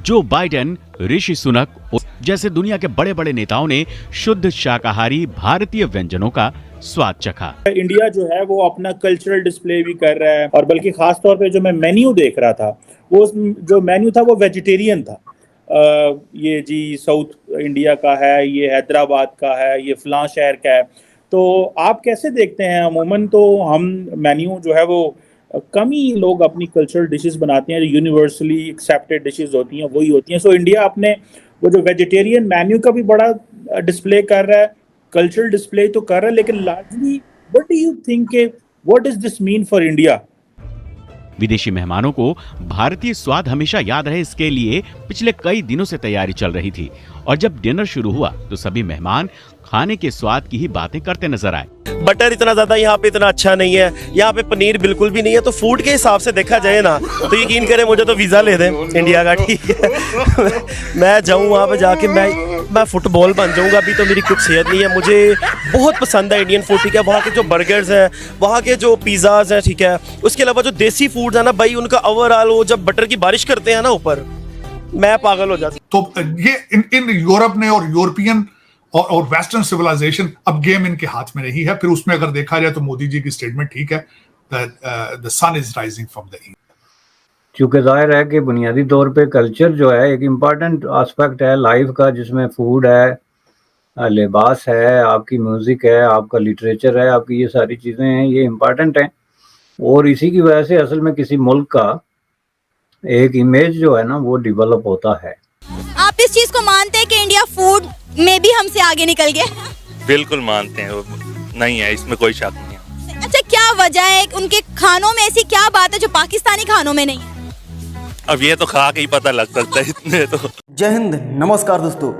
Joe Biden, Rishi Sunak जैसे दुनिया के बड़े बड़े नेताओं ने शुद्ध शाकाहारी भारतीय व्यंजनों का स्वाद चखा। इंडिया जो है वो अपना कल्चरल डिस्प्ले भी कर रहा है, और बल्कि खास तौर पे जो मैं मेन्यू देख रहा था, वो जो मेन्यू था वो वेजिटेरियन था। ये जी साउथ इंडिया का है, ये हैदराबाद का है, ये फलां शहर का है। तो आप कैसे देखते हैं? अमूमन तो हम मेन्यू जो है वो कम ही लोग अपनी कल्चरल डिशेस बनाते हैं, जो यूनिवर्सली एक्सेप्टेड डिशेस होती हैं वही होती हैं। सो इंडिया अपने वो जो वेजिटेरियन मेन्यू का भी बड़ा डिस्प्ले कर रहा है, कल्चरल डिस्प्ले तो कर रहा है, लेकिन largely what do you think, what does this mean for India? विदेशी मेहमानों को भारतीय स्वाद हमेशा याद रहे, इसके लिए पिछले कई दिनों से तैयारी चल रही थी। और जब डिनर शुरू हुआ तो सभी मेहमान खाने के स्वाद की ही बातें करते नजर आए। बटर इतना ज्यादा यहाँ पे इतना अच्छा नहीं है, यहाँ पे पनीर बिल्कुल भी नहीं है। तो फूड के हिसाब से देखा जाए ना, तो यकीन करें मुझे तो वीजा ले दें इंडिया का, ठीक है। मैं जाऊँ वहाँ पे जाके मैं फुटबॉल बन जाऊँगा। अभी तो मेरी कुछ सेहत नहीं है। मुझे बहुत पसंद है इंडियन फूड, ठीक है। वहाँ के जो बर्गर्स हैं, वहाँ के जो पिज़्ज़ाज हैं, ठीक है। उसके अलावा जो देसी फूड्स है ना भाई, उनका ओवरऑल वो जब बटर की बारिश करते हैं ना ऊपर, मैं पागल हो जाता। तो ये इन यूरोप ने और यूरोपियन और वेस्टर्न सिविलाइजेशन, अब गेम इनके हाथ में नहीं है। फिर उसमें अगर देखा जाए तो मोदी जी की स्टेटमेंट ठीक है, the sun is rising from the east. चूंकि जाहिर है कि बुनियादी तौर पे कल्चर जो है एक इम्पॉर्टेंट एस्पेक्ट है लाइफ का, जिसमें फूड है, लिबास है, आपकी म्यूजिक है, आपका लिटरेचर है, आपकी ये सारी चीज़ें हैं, ये इम्पॉर्टेंट हैं। और इसी की वजह से असल में किसी मुल्क का एक इमेज जो है ना वो डेवलप होता है। आप इस चीज को मानते हैं कि इंडिया फूड में भी हमसे आगे निकल गया? बिल्कुल मानते हैं, नहीं है, इसमें कोई शक नहीं है। अच्छा, क्या वजह है? उनके खानों में ऐसी क्या बात है जो पाकिस्तानी खानों में नहीं है? अब ये तो खा के ही पता लग सकता है इतने तो। जय हिंद, नमस्कार दोस्तों।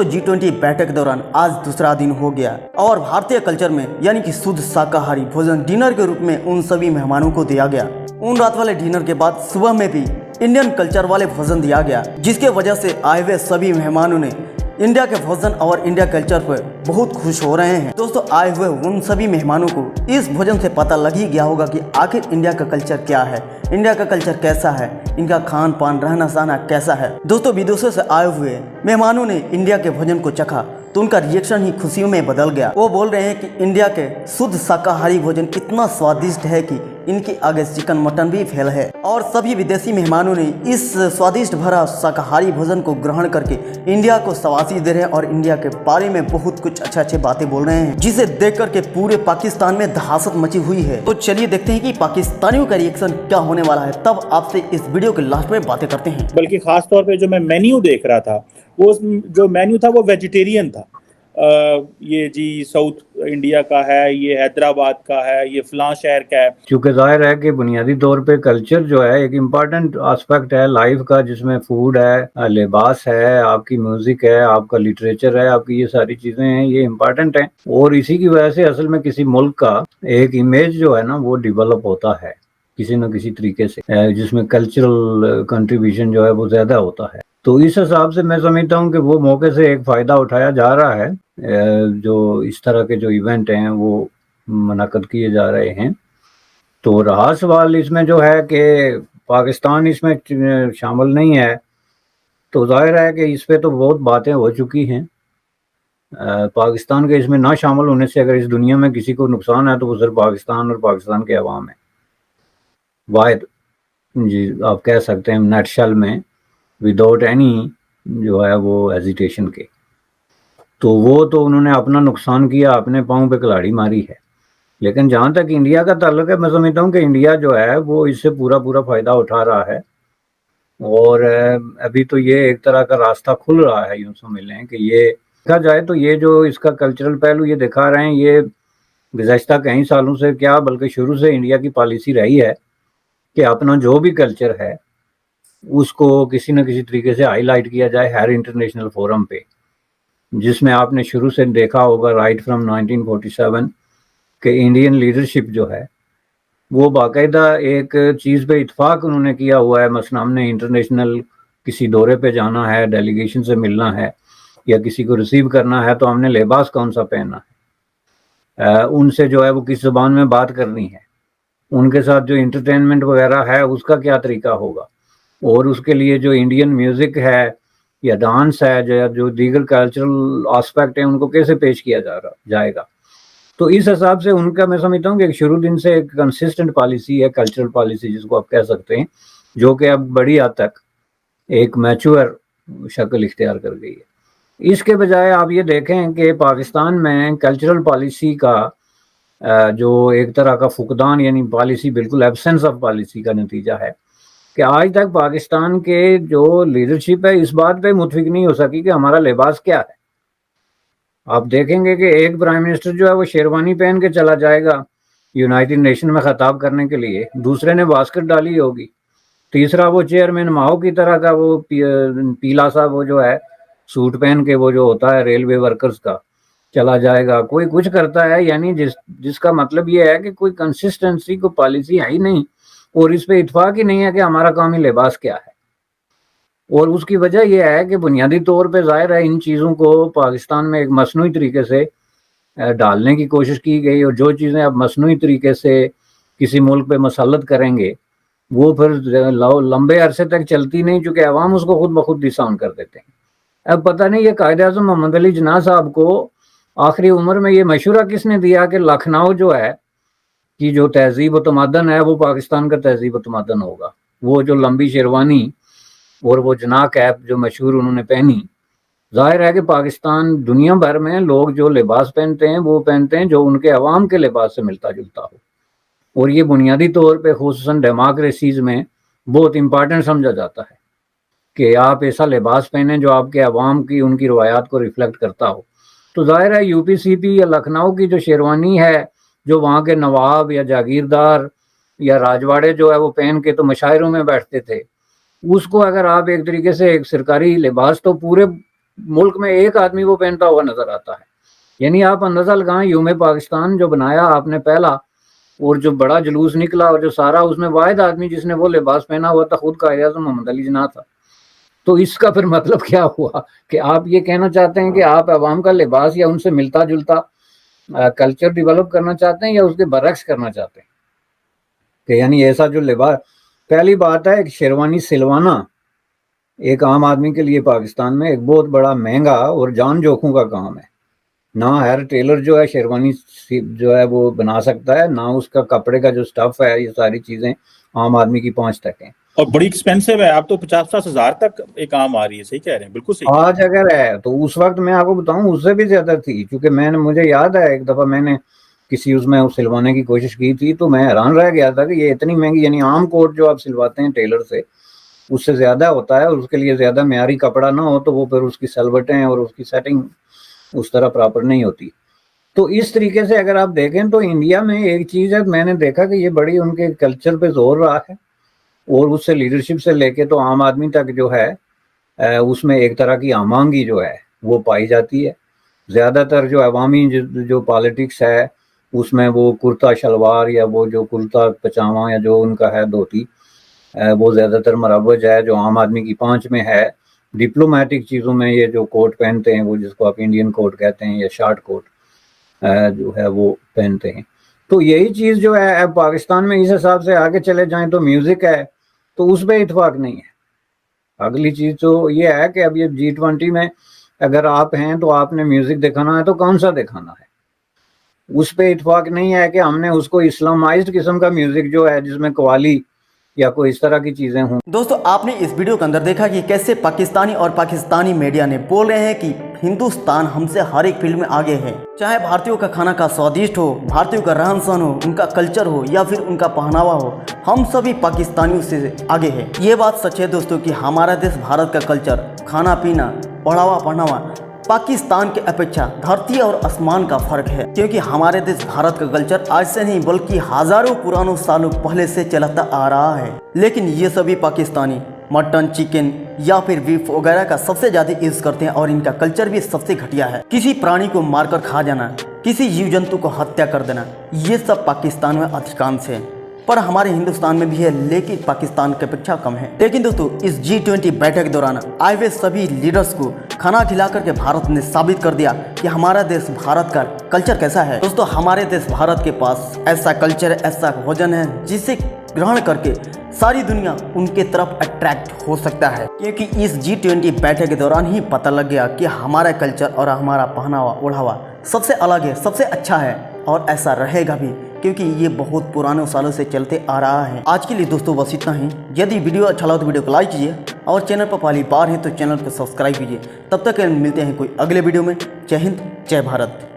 G20 बैठक के दौरान आज दूसरा दिन हो गया और भारतीय कल्चर में यानी कि शुद्ध शाकाहारी भोजन डिनर के रूप में उन सभी मेहमानों को दिया गया। उन रात वाले डिनर के बाद सुबह में भी इंडियन कल्चर वाले भोजन दिया गया, जिसके वजह से आए हुए सभी मेहमानों ने इंडिया के भोजन और इंडिया कल्चर पर बहुत खुश हो रहे हैं। दोस्तों, आए हुए उन सभी मेहमानों को इस भोजन से पता लग ही गया होगा कि आखिर इंडिया का कल्चर क्या है, इंडिया का कल्चर कैसा है, इनका खान पान रहना सहना कैसा है। दोस्तों, विदेशों से आए हुए मेहमानों ने इंडिया के भोजन को चखा तो उनका रिएक्शन ही खुशियों में बदल गया। वो बोल रहे हैं कि इंडिया के शुद्ध शाकाहारी भोजन इतना स्वादिष्ट है कि इनके आगे चिकन मटन भी फेल है। और सभी विदेशी मेहमानों ने इस स्वादिष्ट भरा शाकाहारी भोजन को ग्रहण करके इंडिया को शाबाशी दे रहे हैं और इंडिया के बारे में बहुत कुछ अच्छे बातें बोल रहे हैं, जिसे देख करके पूरे पाकिस्तान में दहाशत मची हुई है। तो चलिए देखते हैं कि पाकिस्तानियों का रिएक्शन क्या होने वाला है, तब आपसे इस वीडियो के लास्ट में बातें करते हैं। बल्कि खास तौर पे जो मैं मेन्यू देख रहा था, वो जो मेन्यू था वो वेजिटेरियन था। ये जी साउथ इंडिया का है, ये हैदराबाद का है, ये फलां शहर का है। चूंकि जाहिर है कि बुनियादी तौर पे कल्चर जो है एक इम्पॉर्टेंट एस्पेक्ट है लाइफ का, जिसमें फूड है, लिबास है, आपकी म्यूजिक है, आपका लिटरेचर है, आपकी ये सारी चीजें हैं, ये इम्पॉर्टेंट हैं। और इसी की वजह से असल में किसी मुल्क का एक इमेज जो है ना वो डेवलप होता है किसी न किसी तरीके से, जिसमें कल्चरल कंट्रीब्यूशन जो है वो ज्यादा होता है। तो इस हिसाब से मैं समझता हूँ कि वो मौके से एक फ़ायदा उठाया जा रहा है। जो इस तरह के जो इवेंट हैं वो मुनक़्क़द किए जा रहे हैं। तो रहा सवाल इसमें जो है कि पाकिस्तान इसमें शामिल नहीं है, तो जाहिर है कि इस पे तो बहुत बातें हो चुकी हैं। पाकिस्तान के इसमें ना शामिल होने से अगर इस दुनिया में किसी को नुकसान है तो वो सिर्फ पाकिस्तान और पाकिस्तान के अवाम है। वाहिद जी आप कह सकते हैं नटशल में, विदाउट एनी जो है वो हेजिटेशन के। तो वो तो उन्होंने अपना नुकसान किया, अपने पाँव पे कुल्हाड़ी मारी है। लेकिन जहाँ तक इंडिया का ताल्लुक है, मैं समझता हूँ कि इंडिया जो है वो इससे पूरा फ़ायदा उठा रहा है। और अभी तो ये एक तरह का रास्ता खुल रहा है, यूँ समझ लें कि ये देखा जाए तो ये जो इसका कल्चरल पहलू ये दिखा रहे हैं, ये गुज़श्ता कई सालों से क्या बल्कि शुरू से इंडिया की पॉलिसी रही है कि अपना जो भी कल्चर है उसको किसी न किसी तरीके से हाईलाइट किया जाए हर इंटरनेशनल फोरम पे, जिसमें आपने शुरू से देखा होगा राइट फ्रॉम 1947 कि इंडियन लीडरशिप जो है वो बाकायदा एक चीज़ पे इत्फाक उन्होंने किया हुआ है। मसलन हमने इंटरनेशनल किसी दौरे पे जाना है, डेलीगेशन से मिलना है या किसी को रिसीव करना है, तो हमने लिबास कौन सा पहनना है, उनसे जो है वो किस ज़बान में बात करनी है, उनके साथ जो इंटरटेनमेंट वगैरह है उसका क्या तरीका होगा, और उसके लिए जो इंडियन म्यूज़िक है या डांस है, जो दीगर कल्चरल एस्पेक्ट है, उनको कैसे पेश किया जाएगा। तो इस हिसाब से उनका मैं समझता हूँ कि एक शुरू दिन से एक कंसिस्टेंट पॉलिसी है, कल्चरल पॉलिसी जिसको आप कह सकते हैं, जो कि अब बड़ी हद तक एक मैच्योर शक्ल इख्तियार कर गई है। इसके बजाय आप ये देखें कि पाकिस्तान में कल्चरल पॉलिसी का जो एक तरह का फुकदान, यानी पॉलिसी बिल्कुल एब्सेंस ऑफ पॉलिसी का नतीजा है कि आज तक पाकिस्तान के जो लीडरशिप है इस बात पे मुतफिक नहीं हो सकी कि हमारा लिबास क्या है। आप देखेंगे कि एक प्राइम मिनिस्टर जो है वो शेरवानी पहन के चला जाएगा यूनाइटेड नेशन में खिताब करने के लिए, दूसरे ने बास्केट डाली होगी, तीसरा वो चेयरमैन माओ की तरह का वो पीला सा वो जो है सूट पहन के वो जो होता है रेलवे वर्कर्स का चला जाएगा, कोई कुछ करता है। यानी जिसका मतलब ये है कि कोई कंसिस्टेंसी को पॉलिसी है ही नहीं और इस पे इत्फाक ही नहीं है कि हमारा कौमी लिबास क्या है। और उसकी वजह यह है कि बुनियादी तौर पे जाहिर है इन चीज़ों को पाकिस्तान में एक मसनूई तरीके से डालने की कोशिश की गई, और जो चीज़ें अब मसनूई तरीके से किसी मुल्क पे मसलत करेंगे वो फिर लंबे अरसे तक चलती नहीं, चूँकि अवाम उसको खुद ब खुद डिसाउंड कर देते हैं। अब पता नहीं ये कायद-ए-आज़म मोहम्मद अली जिन्ना साहब को आखिरी उम्र में ये मशवरा किसने दिया कि लखनऊ जो है कि जो तहजीब व तमद्दन है वो पाकिस्तान का तहजीब व तमद्दन होगा। वो जो लंबी शेरवानी और वो जना कैप जो मशहूर उन्होंने पहनी, जाहिर है कि पाकिस्तान दुनिया भर में लोग जो लिबास पहनते हैं वो पहनते हैं जो उनके अवाम के लिबास से मिलता जुलता हो, और ये बुनियादी तौर पे खुसूसन डेमोक्रेसीज़ में बहुत इम्पॉर्टेंट समझा जाता है कि आप ऐसा लिबास पहने जो आपके अवाम की उनकी रवायात को रिफ्लेक्ट करता हो। तो जाहिर है यूपी या लखनऊ की जो शेरवानी है, जो वहाँ के नवाब या जागीरदार या राजवाड़े जो है वो पहन के तो मशायरों में बैठते थे, उसको अगर आप एक तरीके से एक सरकारी लिबास, तो पूरे मुल्क में एक आदमी वो पहनता हुआ नजर आता है। यानी आप अंदाजा लगाएं, यूम पाकिस्तान जो बनाया आपने पहला, और जो बड़ा जुलूस निकला और जो सारा, उसमें वाहिद आदमी जिसने वो लिबास पहना हुआ था खुद कायद-ए-आज़म मोहम्मद अली जिन्ना था। तो इसका फिर मतलब क्या हुआ कि आप ये कहना चाहते हैं कि आप अवाम का लिबास या उनसे मिलता जुलता कल्चर डेवलप करना चाहते हैं या उसके बरक्स करना चाहते हैं कि यानी ऐसा जो लिबास, पहली बात है एक शेरवानी सिलवाना एक आम आदमी के लिए पाकिस्तान में एक बहुत बड़ा महंगा और जान जोखों का काम है। ना हर टेलर जो है शेरवानी जो है वो बना सकता है, ना उसका कपड़े का जो स्टफ है, ये सारी चीज़ें आम आदमी की पहुंच तक हैं और बड़ी एक्सपेंसिव है। आप तो 50-50 हज़ार तक एक आम आ रही है। सही कह रहे हैं, बिल्कुल सही। आज अगर है तो उस वक्त मैं आपको बताऊं उससे भी ज्यादा थी, क्योंकि मुझे याद है एक दफ़ा मैंने किसी उसमें सिलवाने की कोशिश की थी तो मैं हैरान रह गया था कि ये इतनी महंगी, यानी आम कोट जो आप सिलवाते हैं टेलर से उससे ज़्यादा होता है, और उसके लिए ज़्यादा मेयारी कपड़ा ना हो तो वो फिर उसकी सलवटें और उसकी सेटिंग उस तरह प्रॉपर नहीं होती। तो इस तरीके से अगर आप देखें तो इंडिया में एक चीज़ है, मैंने देखा कि ये बड़ी उनके कल्चर पे जोर रहा है, और उससे लीडरशिप से लेके तो आम आदमी तक जो है उसमें एक तरह की आमांगी जो है वो पाई जाती है। ज़्यादातर जो अवामी जो पॉलिटिक्स है उसमें वो कुर्ता शलवार या वो जो कुर्ता पजामा या जो उनका है धोती वो ज़्यादातर मरवज है, जो आम आदमी की पहुंच में है। डिप्लोमेटिक चीज़ों में ये जो कोट पहनते हैं वो जिसको आप इंडियन कोट कहते हैं या शॉर्ट कोट जो है वो पहनते हैं। तो यही चीज़ जो है अब पाकिस्तान में इस हिसाब से आगे चले जाएं तो म्यूज़िक है तो उस पर इत्फाक नहीं है। अगली चीज़ तो ये है कि अब ये G20 में अगर आप हैं तो आपने म्यूज़िक दिखाना है तो कौन सा दिखाना है, उस पर इत्फाक नहीं है कि हमने उसको इस्लामाइज्ड किस्म का म्यूज़िक जो है जिसमें कवाली या कोई इस तरह की चीज़ें हों। दोस्तों आपने इस वीडियो के अंदर देखा कि कैसे पाकिस्तानी और पाकिस्तानी मीडिया ने बोल रहे हैं कि हिंदुस्तान हमसे हर एक फील्ड में आगे है, चाहे भारतीयों का खाना का स्वादिष्ट हो, भारतीयों का रहन सहन हो, उनका कल्चर हो या फिर उनका पहनावा हो, हम सभी पाकिस्तानियों से आगे है। ये बात सच है दोस्तों कि हमारा देश भारत का कल्चर, खाना पीना, पढ़ावा पढ़नावा पाकिस्तान के अपेक्षा धरती और आसमान का फर्क है, क्योंकि हमारे देश भारत का कल्चर आज से नहीं बल्कि हजारों पुरानों सालों पहले से चलता आ रहा है। लेकिन ये सभी पाकिस्तानी मटन, चिकन या फिर बीफ वगैरह का सबसे ज्यादा यूज करते हैं और इनका कल्चर भी सबसे घटिया है। किसी प्राणी को मारकर खा जाना, किसी जीव जंतु को हत्या कर देना, ये सब पाकिस्तान में अधिकांश है, पर हमारे हिंदुस्तान में भी है लेकिन पाकिस्तान की अपेक्षा कम है। लेकिन दोस्तों इस G20 बैठक के दौरान आए हुए सभी लीडर्स को खाना खिला करके भारत ने साबित कर दिया कि हमारा देश भारत का कल्चर कैसा है। दोस्तों हमारे देश भारत के पास ऐसा कल्चर, ऐसा भोजन है जिसे ग्रहण करके सारी दुनिया उनके तरफ अट्रैक्ट हो सकता है, क्योंकि इस G20 बैठक के दौरान ही पता लग गया कि हमारा कल्चर और हमारा पहनावा ओढ़ावा सबसे अलग है, सबसे अच्छा है और ऐसा रहेगा भी, क्योंकि ये बहुत पुराने सालों से चलते आ रहा है। आज के लिए दोस्तों बस इतना ही। यदि वीडियो अच्छा लगा तो वीडियो को लाइक कीजिए और चैनल पर पहली बार है तो चैनल को सब्सक्राइब कीजिए। तब तक मिलते हैं कोई अगले वीडियो में। जय हिंद, जय भारत।